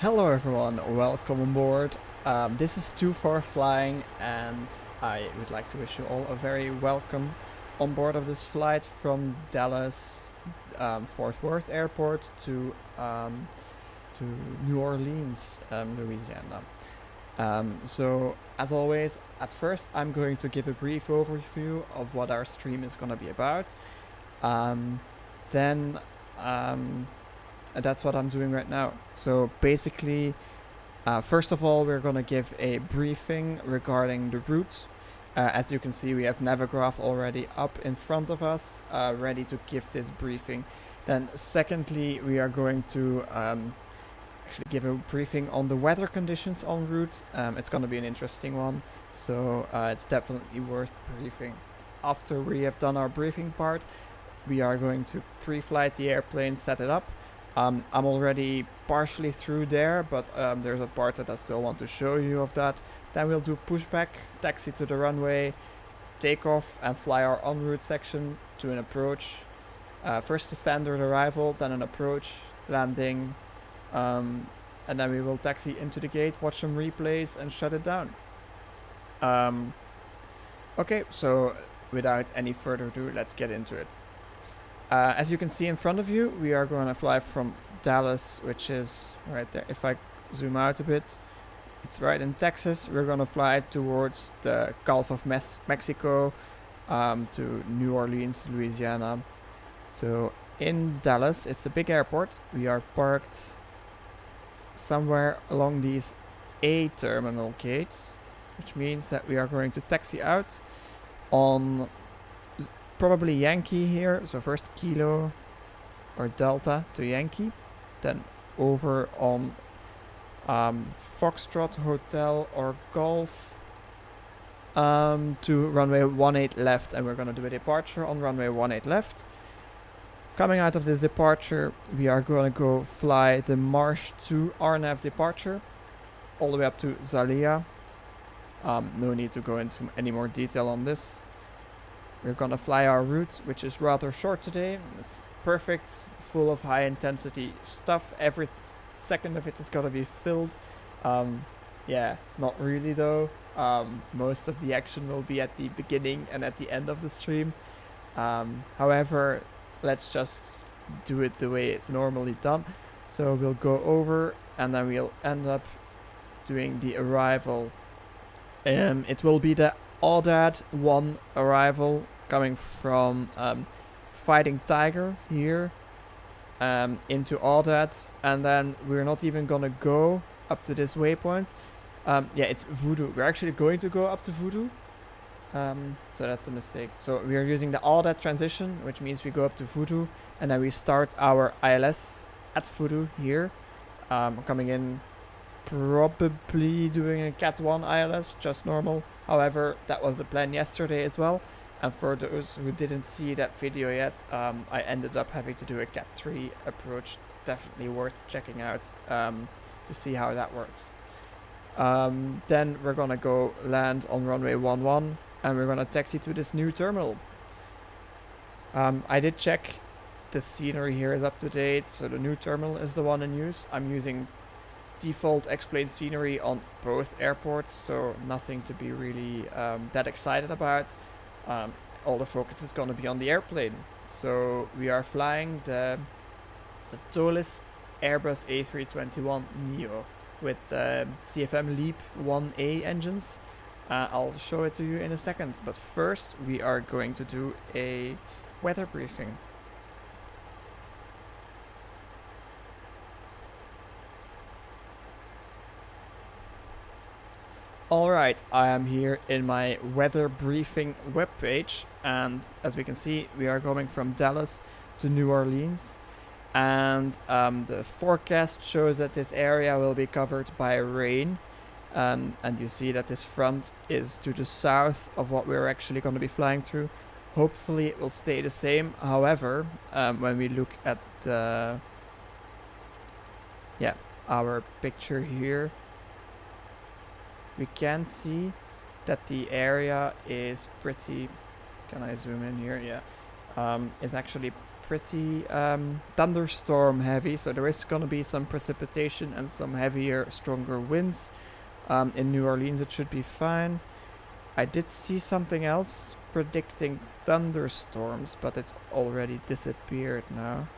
Hello everyone, welcome on board. This is Too Far Flying, and I would like to wish you all a very welcome on board of this flight from Dallas Fort Worth Airport to New Orleans, Louisiana. So as always, at first I'm going to give a brief overview of what our stream is going to be about. Um, then that's what I'm doing right now. So basically, first of all, we're going to give a briefing regarding the route. As you can see, we have Navigraph already up in front of us, ready to give this briefing. Then secondly, we are going to actually give a briefing on the weather conditions en route. It's going to be an interesting one, so it's definitely worth briefing. After we have done our briefing part, we are going to pre-flight the airplane, set it up. I'm already partially through there, but there's a part that I still want to show you of that. Then we'll do pushback, taxi to the runway, take off and fly our en route section to an approach. First a standard arrival, then an approach, landing, and then we will taxi into the gate, watch some replays and shut it down. Okay, so without any further ado, let's get into it. As you can see in front of you, we are going to fly from Dallas, which is right there. If I zoom out a bit, it's right in Texas. We're going to fly towards the Gulf of Mexico to New Orleans, Louisiana. So in Dallas, it's a big airport. We are parked somewhere along these A terminal gates, which means that we are going to taxi out on probably Yankee here. So first Kilo or Delta to Yankee, then over on Foxtrot Hotel or Golf to runway 18 left, and we're going to do a departure on runway 18 left. Coming out of this departure, we are going to go fly the Marsh 2 RNAV departure all the way up to Zalia. No need to go into any more detail on this. We're gonna fly our route, which is rather short today. It's perfect, full of high intensity stuff. Every second of it is gonna be filled. Yeah, not really though. Most of the action will be at the beginning and at the end of the stream. However, let's just do it the way it's normally done. So we'll go over and then we'll end up doing the arrival. It will be the Audad 1 arrival coming from Fighting Tiger here into Audad, and then we're not even gonna go up to this waypoint. Yeah, it's Voodoo. We're actually going to go up to Voodoo, so that's a mistake. So we are using the Audad transition, which means we go up to Voodoo, and then we start our ILS at Voodoo here, coming in probably doing a Cat 1 ILS, just normal. However, that was the plan yesterday as well. And for those who didn't see that video yet, I ended up having to do a Cat 3 approach. Definitely worth checking out to see how that works. Then we're gonna go land on runway 11 and we're gonna taxi to this new terminal. I did check the scenery here is up to date, so the new terminal is the one in use. I'm using default explained scenery on both airports, so nothing to be really that excited about. All the focus is going to be on the airplane. So we are flying the ToLiss Airbus A321 Neo with the CFM LEAP 1A engines. I'll show it to you in a second, but first we are going to do a weather briefing. Alright, I am here in my weather briefing webpage, and as we can see, we are going from Dallas to New Orleans, and the forecast shows that this area will be covered by rain, and you see that this front is to the south of what we're actually going to be flying through. Hopefully it will stay the same. However, when we look at our picture here, we can see that the area is pretty, can I zoom in here? Yeah. It's actually pretty thunderstorm heavy, so there is going to be some precipitation and some heavier, stronger winds. In New Orleans it should be fine. I did see something else predicting thunderstorms, but it's already disappeared now.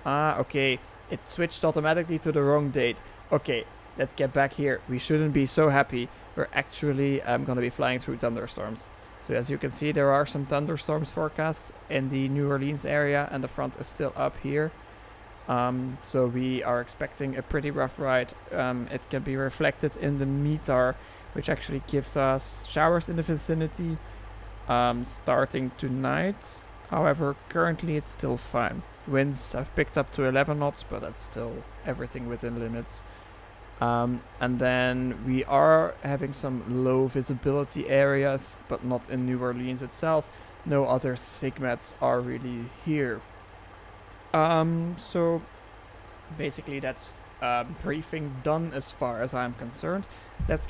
Ah, okay. It switched automatically to the wrong date. Okay, let's get back here. We shouldn't be so happy. We're actually gonna be flying through thunderstorms. So as you can see, there are some thunderstorms forecast in the New Orleans area, and the front is still up here. So we are expecting a pretty rough ride. It can be reflected in the METAR, which actually gives us showers in the vicinity starting tonight. However, currently it's still fine. Winds have picked up to 11 knots, but that's still everything within limits. And then we are having some low visibility areas, but not in New Orleans itself. No other SIGMETs are really here. So basically that's briefing done as far as I'm concerned. Let's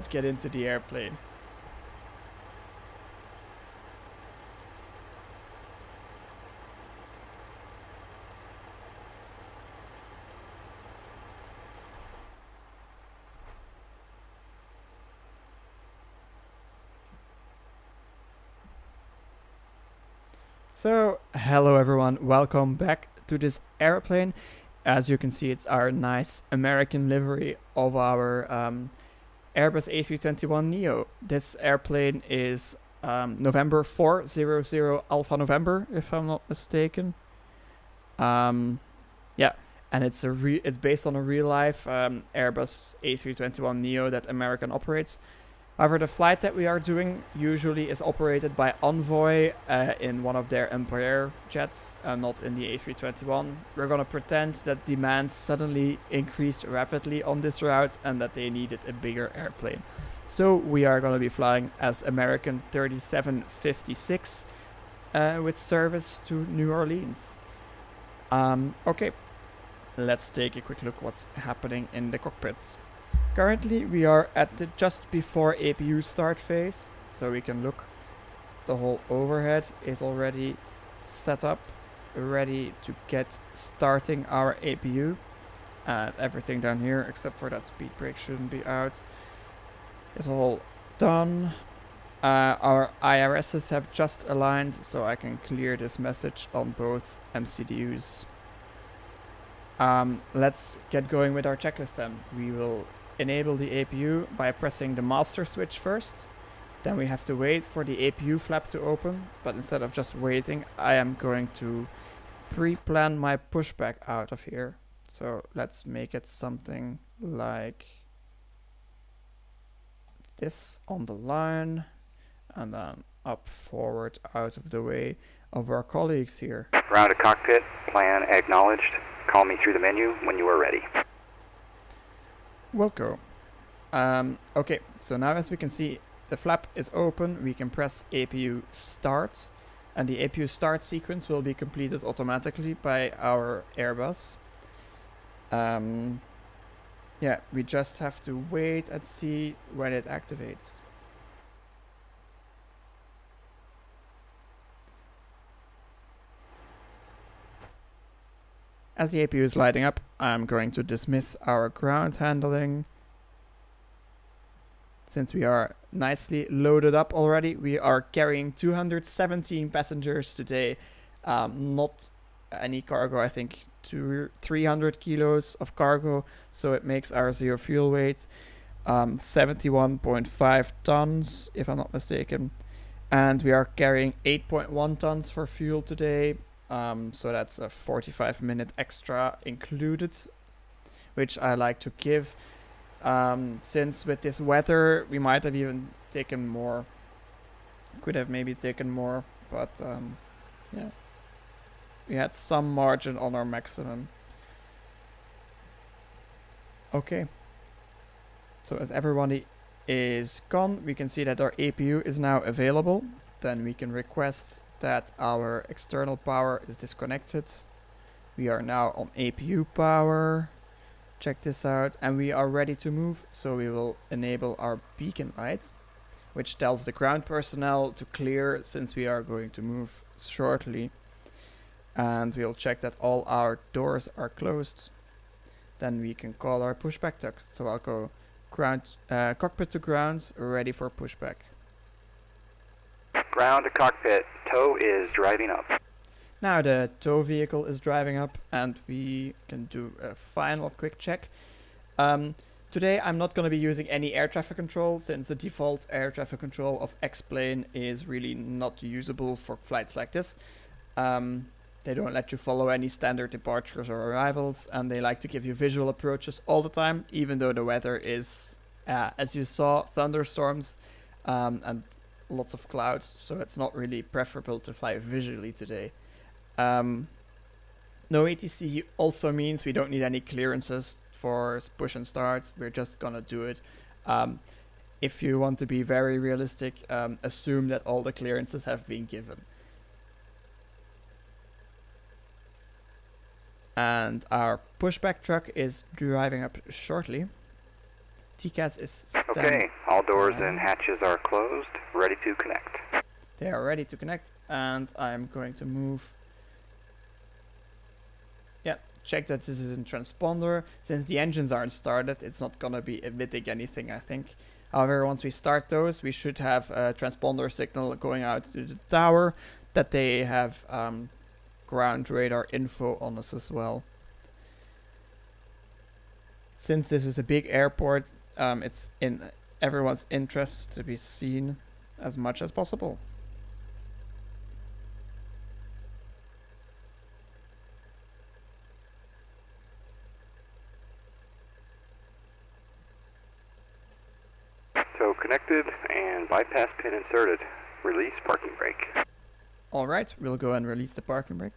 get into the airplane. So, hello everyone, welcome back to this airplane. As you can see, it's our nice American livery of our Airbus A321neo. This airplane is November 400 Alpha November, if I'm not mistaken. Yeah, and it's based on a real life Airbus A321neo that American operates. However, the flight that we are doing usually is operated by Envoy in one of their Embraer jets, not in the A321. We're gonna pretend that demand suddenly increased rapidly on this route and that they needed a bigger airplane. So we are gonna be flying as American 3756 with service to New Orleans. Okay, let's take a quick look what's happening in the cockpit. Currently we are at the just before APU start phase, so we can look. The whole overhead is already set up, ready to get starting our APU. And everything down here, except for that speed brake, shouldn't be out. It's all done. Our IRSs have just aligned, so I can clear this message on both MCDUs. Let's get going with our checklist then. We will enable the APU by pressing the master switch first. Then we have to wait for the APU flap to open, but instead of just waiting, I am going to pre-plan my pushback out of here. So let's make it something like this on the line, and then up, forward, out of the way of our colleagues here. Round to cockpit, plan acknowledged. Call me through the menu when you are ready. We'll go. Okay, so now as we can see, the flap is open. We can press APU start, and the APU start sequence will be completed automatically by our Airbus. Yeah, we just have to wait and see when it activates. As the APU is lighting up, I'm going to dismiss our ground handling. Since we are nicely loaded up already, we are carrying 217 passengers today. Not any cargo, I think 300 kilos of cargo, so it makes our zero fuel weight 71.5 tons, if I'm not mistaken. And we are carrying 8.1 tons for fuel today. So that's a 45-minute extra included, which I like to give. Since with this weather, we might have even taken more. Could have maybe taken more, but yeah. We had some margin on our maximum. Okay. So as everybody is gone, we can see that our APU is now available. Then we can request that our external power is disconnected. We are now on APU power. Check this out, and we are ready to move, so we will enable our beacon light. which tells the ground personnel to clear since we are going to move shortly. And we'll check that all our doors are closed. Then we can call our pushback tuck. So I'll go cockpit to ground, ready for pushback. Ground to cockpit, tow is driving up. Now the tow vehicle is driving up and we can do a final quick check. Today I'm not going to be using any air traffic control since the default air traffic control of X-Plane is really not usable for flights like this. They don't let you follow any standard departures or arrivals, and they like to give you visual approaches all the time, even though the weather is, as you saw, thunderstorms and lots of clouds, so it's not really preferable to fly visually today. No ATC also means we don't need any clearances for push and start. We're just gonna do it. If you want to be very realistic, assume that all the clearances have been given. And our pushback truck is driving up shortly. TCAS is Okay, all doors and hatches are closed, ready to connect. They are ready to connect, and I'm going to move. Yeah, check that this is in transponder. Since the engines aren't started, it's not gonna be emitting anything, I think. However, once we start those, we should have a transponder signal going out to the tower that they have ground radar info on us as well. Since this is a big airport, it's in everyone's interest to be seen as much as possible. So connected and bypass pin inserted. Release parking brake. Alright, we'll go and release the parking brake.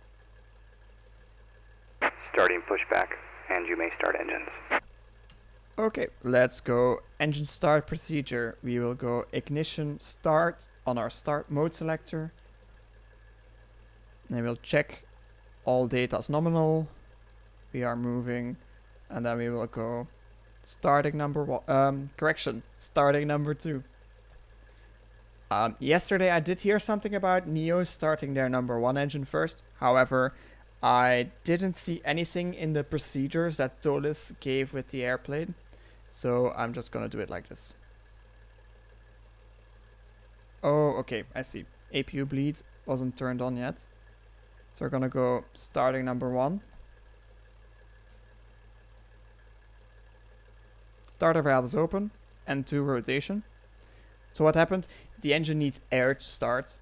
Starting pushback, and you may start engines. Okay, let's go engine start procedure. We will go ignition start on our start mode selector. And we'll check all data as nominal. We are moving, and then we will go starting number one, starting number 2. Yesterday I did hear something about NEO starting their number 1 engine first. However, I didn't see anything in the procedures that ToLiss gave with the airplane, so I'm just gonna do it like this. Oh, okay, I see. APU bleed wasn't turned on yet. So we're gonna go starting number 1. Starter valve is open, N2 rotation. So what happened? The engine needs air to start,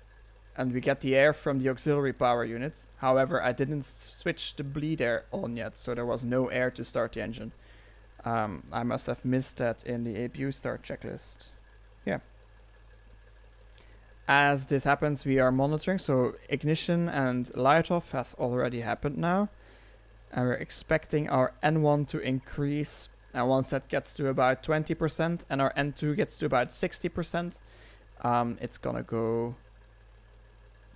and we get the air from the auxiliary power unit. However, I didn't switch the bleed air on yet, so there was no air to start the engine. I must have missed that in the APU start checklist. Yeah. As this happens, we are monitoring, so ignition and light off has already happened now. And we're expecting our N1 to increase. And once that gets to about 20% and our N2 gets to about 60%, it's gonna go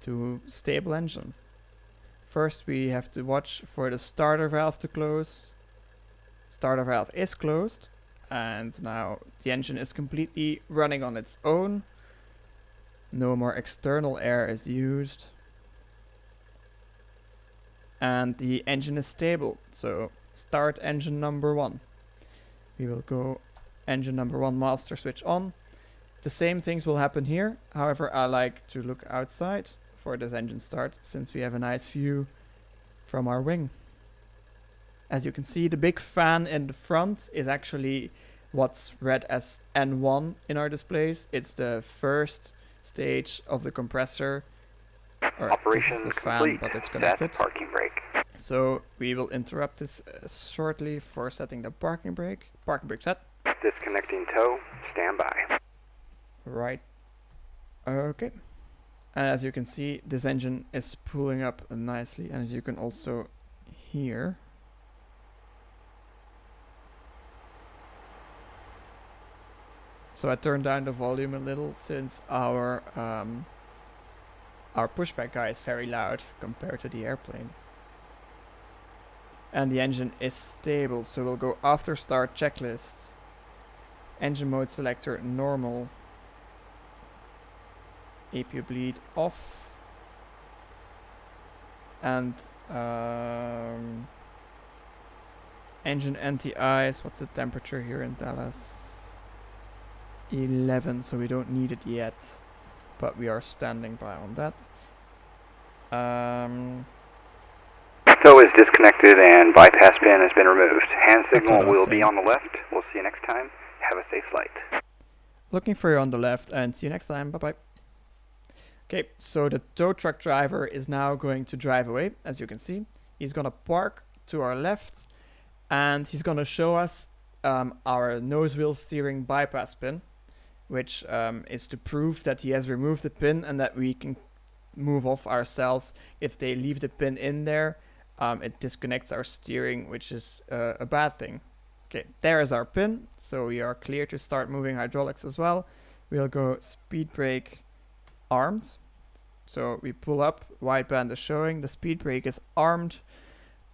to stable engine. First, we have to watch for the starter valve to close. Starter valve is closed, and now the engine is completely running on its own. No more external air is used. And the engine is stable, so start engine number 1. We will go engine number 1 master switch on. The same things will happen here. However, I like to look outside for this engine start since we have a nice view from our wing. As you can see, the big fan in the front is actually what's read as N1 in our displays. It's the first stage of the compressor. Operation the fan, complete. but it's connected. Set parking brake. So we will interrupt this shortly for setting the parking brake. Parking brake set. Disconnecting tow. Stand by. Right. Okay. And as you can see, this engine is pulling up nicely, and as you can also hear, so I turned down the volume a little since our pushback guy is very loud compared to the airplane. And the engine is stable, so we'll go after start checklist. Engine mode selector normal. APU bleed off. And engine anti-ice. What's the temperature here in Dallas? 11, so we don't need it yet, but we are standing by on that. So is disconnected and bypass pin has been removed. Hand signal will be on the left. We'll see you next time. Have a safe flight. Looking for you on the left, and see you next time. Bye bye. Okay, so the tow truck driver is now going to drive away, as you can see. He's gonna park to our left, and he's gonna show us our nose wheel steering bypass pin, which is to prove that he has removed the pin and that we can move off ourselves. If they leave the pin in there, it disconnects our steering, which is a bad thing. Okay, there is our pin, so we are clear to start moving hydraulics as well. We'll go speed brake armed. So we pull up, wideband is showing, the speed brake is armed.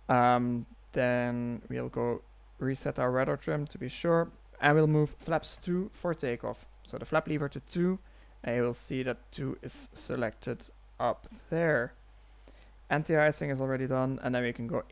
Then we'll go reset our rudder trim to be sure, and we'll move flaps 2 for takeoff. So the flap lever to 2, and you will see that 2 is selected up there. Anti-icing is already done, and then we can go